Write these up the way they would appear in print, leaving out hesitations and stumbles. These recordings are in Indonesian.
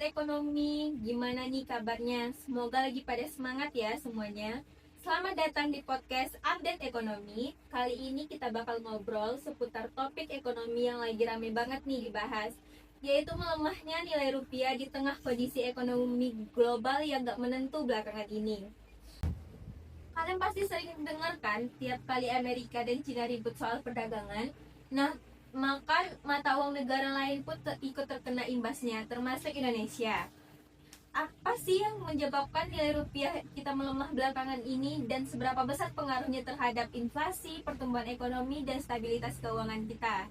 Ekonomi. Gimana nih kabarnya? Semoga lagi pada semangat ya semuanya. Selamat datang di podcast Update Ekonomi. Kali ini kita bakal ngobrol seputar topik ekonomi yang lagi rame banget nih dibahas, yaitu melemahnya nilai rupiah di tengah kondisi ekonomi global yang gak menentu belakangan ini. Kalian pasti sering dengar kan tiap kali Amerika dan Cina ribut soal perdagangan. Nah, maka mata uang negara lain pun ikut terkena imbasnya, termasuk Indonesia. Apa sih yang menyebabkan nilai rupiah kita melemah belakangan ini dan seberapa besar pengaruhnya terhadap inflasi, pertumbuhan ekonomi, dan stabilitas keuangan kita?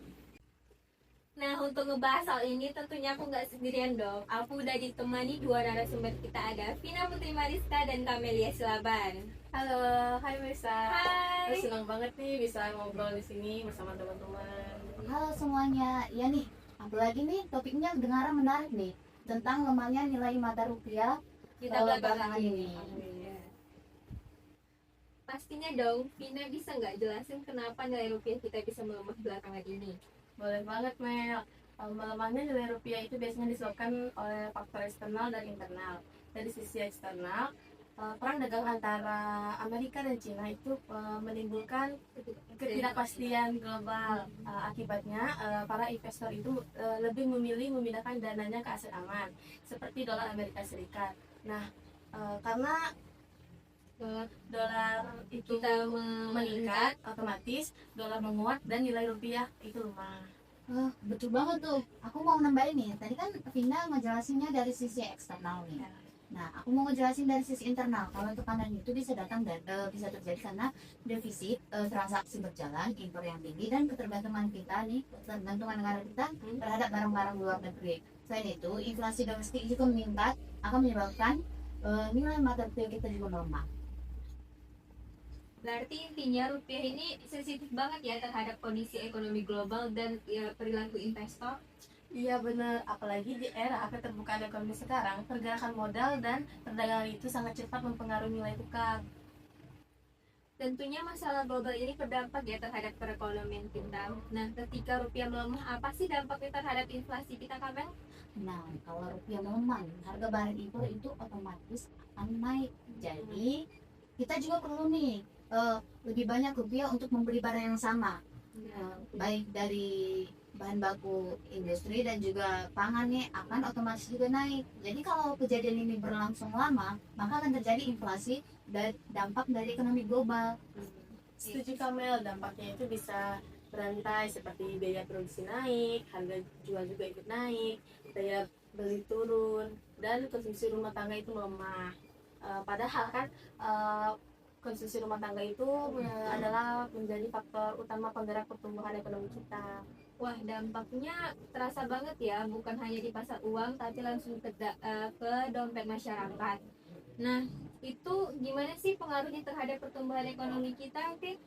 Nah, untuk ngebahas hal ini tentunya aku nggak sendirian dong. Aku udah ditemani dua narasumber kita, ada Vina Putri Mariska dan Kamelia Silaban. Halo, hai Melissa. Hai. Senang banget nih bisa ngobrol di sini bersama teman-teman. Halo semuanya, ya nih, apalagi nih topiknya kedengaran menarik nih tentang lemahnya nilai mata rupiah Kita belakangan ini. Iya. Pastinya dong, Vina bisa nggak jelasin kenapa nilai rupiah kita bisa melemah belakangan ini? Boleh banget Mel. Melemahnya nilai rupiah itu biasanya disebabkan oleh faktor eksternal dan internal. Dari sisi eksternal, perang dagang antara Amerika dan Cina itu menimbulkan ketidakpastian global. Akibatnya para investor itu lebih memilih memindahkan dananya ke aset aman seperti dolar Amerika Serikat. Nah, karena dolar itu Kita meningkat, otomatis dolar menguat dan nilai rupiah itu lemah. Betul banget tuh. Aku mau nambahin nih, tadi kan Vina ngejelasinnya dari sisi eksternal nih. Nah, aku mau ngejelasin dari sisi internal. Kalau tekanan itu bisa datang dan bisa terjadi karena defisit transaksi berjalan, impor yang tinggi, dan ketergantungan kita nih, ketergantungan negara kita terhadap barang-barang luar negeri. Selain itu, inflasi domestik juga meningkat akan menyebabkan nilai mata rupiah kita juga melemah. Berarti intinya rupiah ini sensitif banget ya terhadap kondisi ekonomi global dan ya, perilaku investor. Iya benar, apalagi di era keterbukaan ekonomi sekarang, pergerakan modal dan perdagangan itu sangat cepat mempengaruhi nilai tukar. Tentunya masalah global ini berdampak ya terhadap perekonomian kita. Nah, ketika rupiah melemah, apa sih dampaknya terhadap inflasi kita, Kamel? Nah, kalau rupiah melemah, harga barang impor itu otomatis akan naik. Jadi, kita juga perlu nih lebih banyak rupiah untuk membeli barang yang sama, baik dari bahan baku industri dan juga pangannya akan otomatis juga naik. Jadi kalau kejadian ini berlangsung lama, maka akan terjadi inflasi dan dampak dari ekonomi global. Setuju Kamel, dampaknya itu bisa berantai seperti biaya produksi naik, harga jual juga ikut naik, daya beli turun, dan konsumsi rumah tangga itu melemah. Padahal kan konsumsi rumah tangga itu adalah menjadi faktor utama penggerak pertumbuhan ekonomi kita. Wah, dampaknya terasa banget ya, bukan hanya di pasar uang, tapi langsung ke dompet masyarakat. Nah, itu gimana sih pengaruhnya terhadap pertumbuhan ekonomi kita, Fit?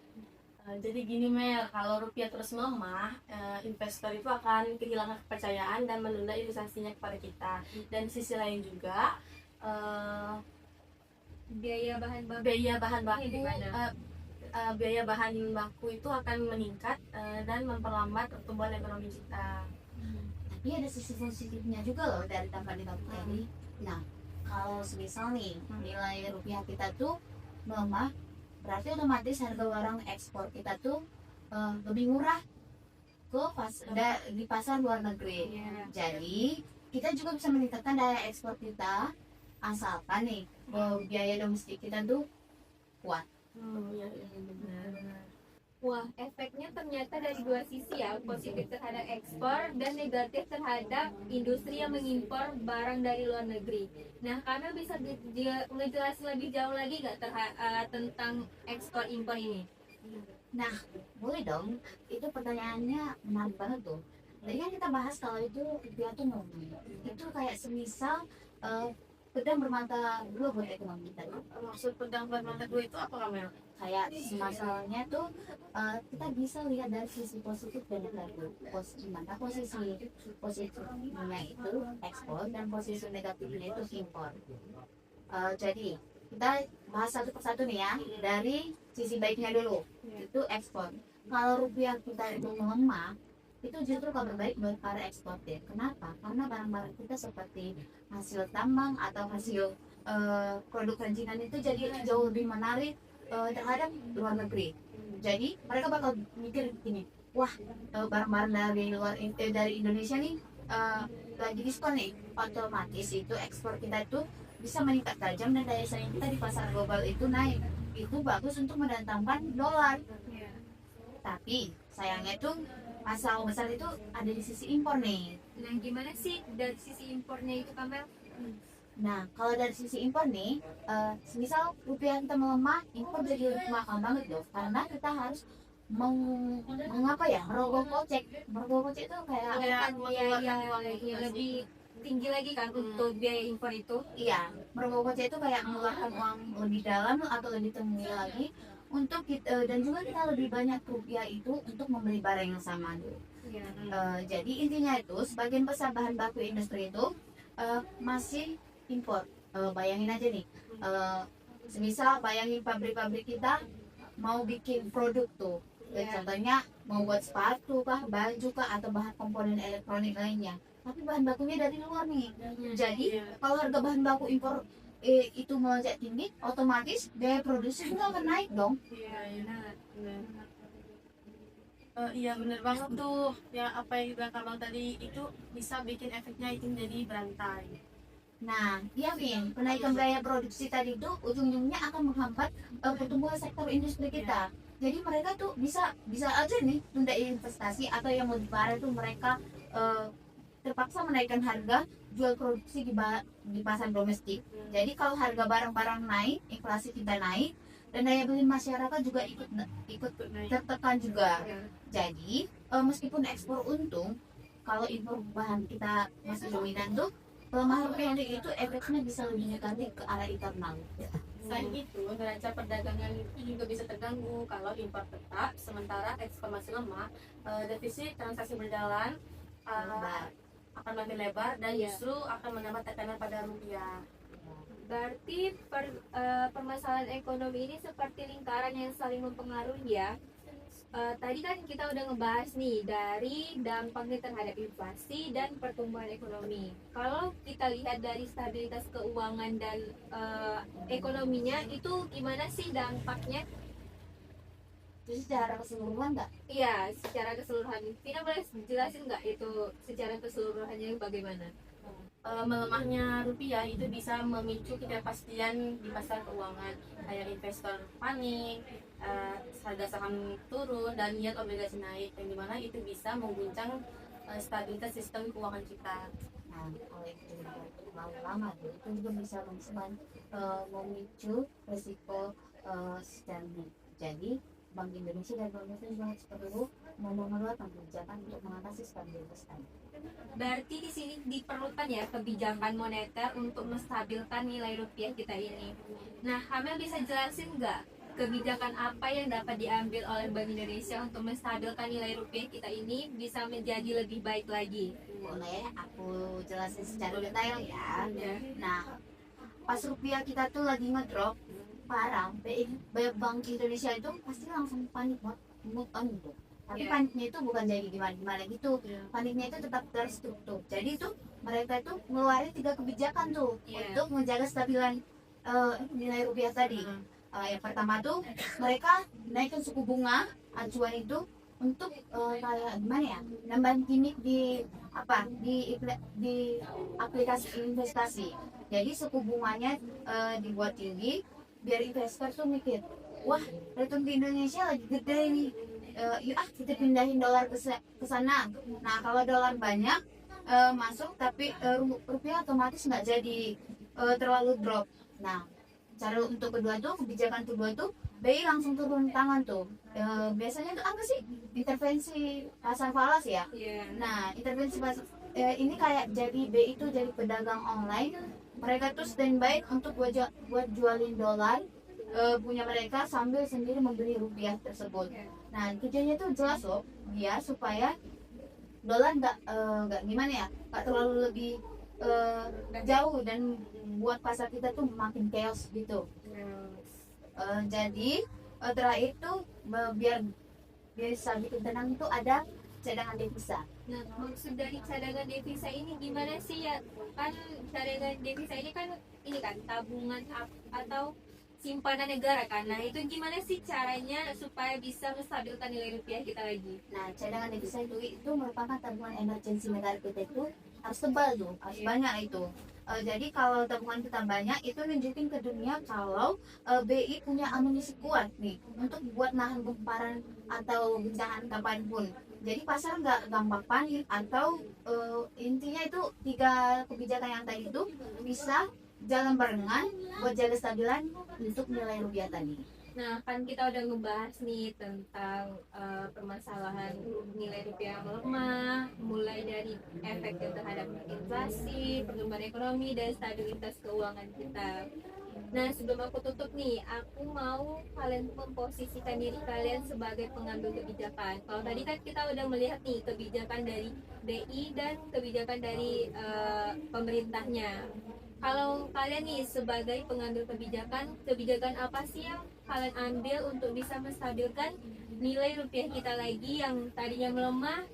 Jadi gini Mel, kalau rupiah terus melemah, investor itu akan kehilangan kepercayaan dan menunda investasinya kepada kita. Dan di sisi lain juga, Biaya bahan baku. biaya bahan baku Gimana? biaya bahan baku itu akan meningkat dan memperlambat pertumbuhan ekonomi kita. Tapi ada sisi positifnya juga loh dari dampak-dampak ini. Nah, kalau semisal nih nilai rupiah kita tuh melemah, berarti otomatis harga barang ekspor kita tuh lebih murah di pasar luar negeri. Iya. Jadi kita juga bisa meningkatkan daya ekspor kita asalkan nih biaya domestik kita tuh kuat. Iya benar. Wah, efeknya ternyata dari dua sisi ya, positif terhadap ekspor dan negatif terhadap industri yang mengimpor barang dari luar negeri. Nah, Kamil bisa ngejelasin lebih jauh lagi nggak tentang ekspor impor ini? Nah, boleh dong. Itu pertanyaannya menarik banget tuh. Tadi kan kita bahas kalau itu rupiah tuh ngomong. Itu kayak semisal pedang bermata dua buat ekonomi kita. Maksud pedang bermata dua itu apa Kamel? Kayak masalahnya tuh kita bisa lihat dari sisi positif dan negatif. Gimana posisi positifnya itu ekspor dan posisi negatifnya itu impor. Jadi kita bahas satu persatu nih ya, dari sisi baiknya dulu. Itu ekspor. Kalau rupiah kita itu melemah, itu justru kabar baik buat para eksportir. Kenapa? Karena barang-barang kita seperti hasil tambang atau hasil produk kerajinan itu jadi jauh lebih menarik terhadap luar negeri. Jadi mereka bakal mikir gini, wah barang-barang dari Indonesia nih lagi diskon nih, otomatis itu ekspor kita itu bisa meningkat tajam dan daya saing kita di pasar global itu naik. Itu bagus untuk mendatangkan dolar. Tapi sayangnya tuh masalah besar itu ada di sisi impor nih. Nah, gimana sih dari sisi impornya itu, Kamel? Nah, kalau dari sisi impor nih, semisal rupiah kita melemah, impor jadi lebih mahal banget dong. Karena kita harus mengapa ya, merogoh kocek. Merogoh kocek itu kayak Yang lebih tinggi lagi kan untuk biaya impor itu. iya, merogoh kocek itu kayak mengeluarkan uang lebih dalam atau lebih tinggi lagi untuk kita, dan juga kita lebih banyak rupiah itu untuk membeli barang yang sama dulu. Jadi intinya itu sebagian besar bahan baku industri itu masih impor. Bayangin aja nih, semisal bayangin pabrik-pabrik kita mau bikin produk tuh, contohnya mau buat sepatu kah, baju kah, atau bahan komponen elektronik lainnya, tapi bahan bakunya dari luar nih. Jadi kalau harga bahan baku impor itu melonjak tinggi, otomatis biaya produksi juga akan naik dong. Iya bener banget tuh ya, apa yang bilang Kamang tadi itu bisa bikin efeknya itu jadi berantai. Nah, iya Vin, kenaikan biaya produksi tadi itu ujung-ujungnya akan menghambat pertumbuhan sektor industri kita. Jadi mereka tuh bisa aja nih tunda investasi, atau yang lebih parah tuh mereka terpaksa menaikkan harga jual produksi di pasar domestik. Jadi kalau harga barang-barang naik, inflasi kita naik, dan daya beli masyarakat juga ikut tertekan juga. Jadi meskipun ekspor untung, kalau impor bahan kita masih dominan tuh, pelemahan rupiah itu efeknya bisa lebih negatif ke arah internal. Selain itu, neraca perdagangan itu juga bisa terganggu kalau impor tetap, sementara ekspor masih lemah. Defisit transaksi berjalan akan makin lebar dan justru akan menambah tekanan pada rupiah. Berarti permasalahan ekonomi ini seperti lingkaran yang saling mempengaruhi ya. Tadi kan kita udah ngebahas nih dari dampaknya terhadap inflasi dan pertumbuhan ekonomi. Kalau kita lihat dari stabilitas keuangan dan ekonominya, itu gimana sih dampaknya? Jadi secara keseluruhan nggak? Iya, secara keseluruhan. Vina boleh jelasin nggak itu secara keseluruhannya bagaimana? Melemahnya rupiah itu bisa memicu ketidakpastian di pasar keuangan, kayak investor panik, harga saham turun, dan yield obligasi naik, yang dimana itu bisa mengguncang stabilitas sistem keuangan kita. Nah, kalau itu lama-lama itu juga bisa memicu resiko sistemik. Jadi Bank Indonesia dan pemerintah juga harus perlu mengeluarkan kebijakan untuk mengatasi stabilitas tadi. Berarti di sini diperlukan ya kebijakan moneter untuk menstabilkan nilai rupiah kita ini. Nah, Hamel bisa jelasin nggak kebijakan apa yang dapat diambil oleh Bank Indonesia untuk menstabilkan nilai rupiah kita ini bisa menjadi lebih baik lagi? Boleh aku jelasin secara detail ya. Nah, pas rupiah kita tuh lagi ngedrop parah, Bank Indonesia itu pasti langsung panik buat move on gitu. Tapi paniknya itu bukan jadi gimana gitu, paniknya itu tetap terstruktur. Jadi itu mereka itu ngeluarin 3 kebijakan tuh untuk menjaga stabilan nilai rupiah tadi. Yang pertama tuh mereka naikkan suku bunga acuan itu untuk kayak gimana ya, nambahin gimmick di aplikasi investasi. Jadi suku bunganya dibuat tinggi biar investor tuh mikir, wah return di Indonesia lagi gede nih, yuk kita pindahin dolar ke sana. Nah kalau dolar banyak masuk, tapi rupiah otomatis nggak jadi terlalu drop. Nah cara untuk kedua tuh, kebijakan kedua tuh BI langsung turun tangan tuh. Biasanya tuh apa sih, intervensi pasar falas ya. Nah intervensi pasar ini kayak jadi BI itu jadi pedagang online. Mereka tuh standby untuk buat jualin dolar punya mereka sambil sendiri membeli rupiah tersebut. Nah tujuannya tuh jelas loh, biar supaya dolar nggak gimana ya, nggak terlalu lebih jauh dan buat pasar kita tuh makin chaos gitu. Jadi terakhir tuh biar bisa bikin tenang itu ada cadangan devisa. Nah, maksud dari cadangan devisa ini gimana sih ya? Kan cadangan devisa ini kan ini kan tabungan atau simpanan negara kan. Nah, itu gimana sih caranya supaya bisa menstabilkan nilai rupiah kita lagi? Nah, cadangan devisa itu merupakan tabungan emergensi negara kita itu harus tebal tuh, harus banyak itu. Jadi kalau tabungan kita banyak itu nunjukin ke dunia kalau BI punya amunisi kuat nih untuk buat nahan gumparan atau guncangan kapanpun. Jadi pasar nggak gampang panik atau intinya itu 3 kebijakan yang tadi itu bisa jalan barengan buat jaga stabilan untuk nilai rupiah tadi. Nah, kan kita udah ngebahas nih tentang permasalahan nilai rupiah yang melemah, mulai dari efeknya terhadap inflasi, pertumbuhan ekonomi, dan stabilitas keuangan kita. Nah, sebelum aku tutup nih, aku mau kalian memposisikan diri kalian sebagai pengambil kebijakan. Kalau tadi kan kita udah melihat nih kebijakan dari BI dan kebijakan dari pemerintahnya. Kalau kalian nih sebagai pengambil kebijakan apa sih yang kalian ambil untuk bisa menstabilkan nilai rupiah kita lagi yang tadinya melemah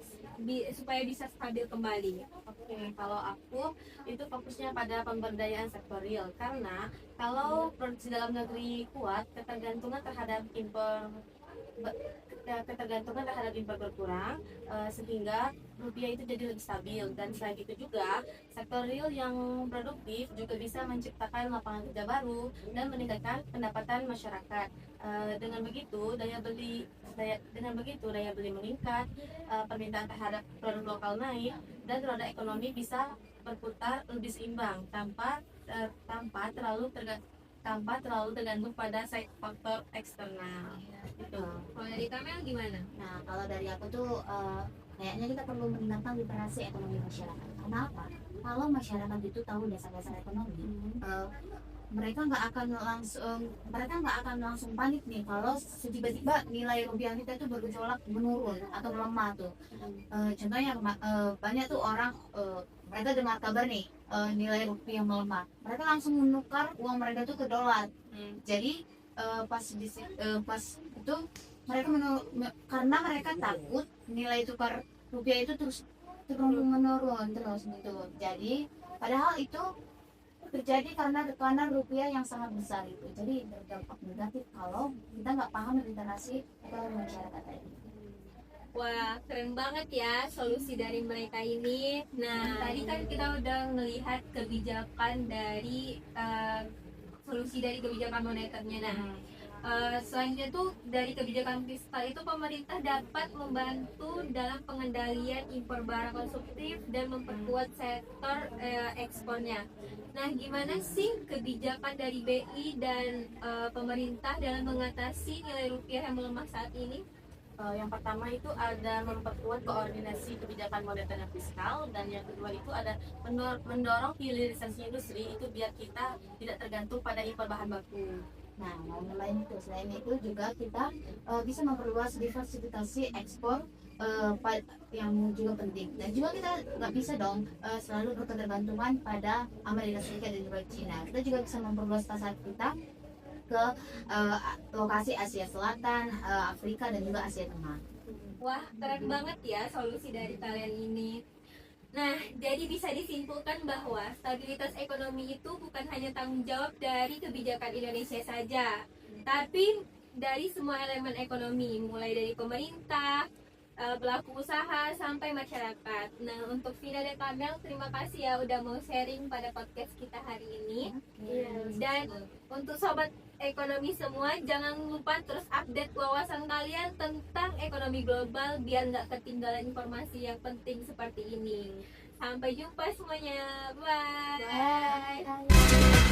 supaya bisa stabil kembali? Oke, kalau aku itu fokusnya pada pemberdayaan sektor real, karena kalau produksi dalam negeri kuat, ketergantungan terhadap impor berkurang, sehingga rupiah itu jadi lebih stabil. Dan selain itu juga sektor real yang produktif juga bisa menciptakan lapangan kerja baru dan meningkatkan pendapatan masyarakat. Dengan begitu daya beli meningkat, permintaan terhadap produk lokal naik, dan roda ekonomi bisa berputar lebih seimbang tanpa terlalu tergantung pada faktor eksternal. Gitu. Kalau dari Kamel gimana? Nah, kalau dari aku tuh kayaknya kita perlu meningkatkan literasi ekonomi masyarakat. Karena apa? Kalau masyarakat itu tahu dasar-dasar ekonomi, mereka nggak akan langsung panik nih kalau tiba-tiba nilai rupiah kita itu bergejolak menurun atau melemah tuh. Contohnya banyak tuh orang mereka dengar kabar nih nilai rupiah melemah, mereka langsung menukar uang mereka tuh ke dolar. Jadi pas itu mereka karena mereka takut nilai tukar rupiah itu terus menurun terus gitu. Jadi padahal itu terjadi karena tekanan rupiah yang sangat besar itu. Jadi berdampak negatif kalau kita nggak paham literasi ekonomi masyarakat tadi. Wah, keren banget ya solusi dari mereka ini. Nah, tadi kan kita udah melihat kebijakan dari solusi dari kebijakan moneternya. Nah, selanjutnya tuh dari kebijakan fiskal itu pemerintah dapat membantu dalam pengendalian impor barang konsumtif dan memperkuat sektor ekspornya. Nah, gimana sih kebijakan dari BI dan pemerintah dalam mengatasi nilai rupiah yang melemah saat ini? Yang pertama itu ada memperkuat koordinasi kebijakan moneter dan fiskal, dan yang kedua itu ada mendorong hilirisasi industri itu biar kita tidak tergantung pada impor bahan baku. Nah, selain itu juga kita bisa memperluas diversifikasi ekspor yang juga penting. Dan juga kita nggak bisa dong selalu berketergantungan pada Amerika Serikat dan juga Cina. Kita juga bisa memperluas pasar kita ke lokasi Asia Selatan, Afrika, dan juga Asia Tengah. Wah, keren banget ya solusi dari kalian ini. Nah, jadi bisa disimpulkan bahwa stabilitas ekonomi itu bukan hanya tanggung jawab dari kebijakan Indonesia saja, tapi dari semua elemen ekonomi, mulai dari pemerintah, pelaku usaha, sampai masyarakat. Nah, untuk Vina dan Kamel, terima kasih ya udah mau sharing pada podcast kita hari ini. Dan untuk sobat ekonomi semua, jangan lupa terus update wawasan kalian tentang ekonomi global biar nggak ketinggalan informasi yang penting seperti ini. Sampai jumpa semuanya, bye. Bye.